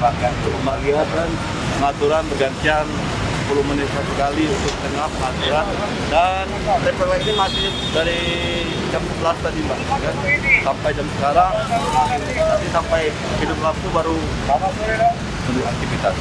Mbak lihat kan pengaturan bergantian 10 menit sekali untuk tengah pengaturan, dan TPW ini masih dari jam 11 tadi Mbak kan? Sampai jam sekarang, nanti sampai hidup lampu baru aktivitas.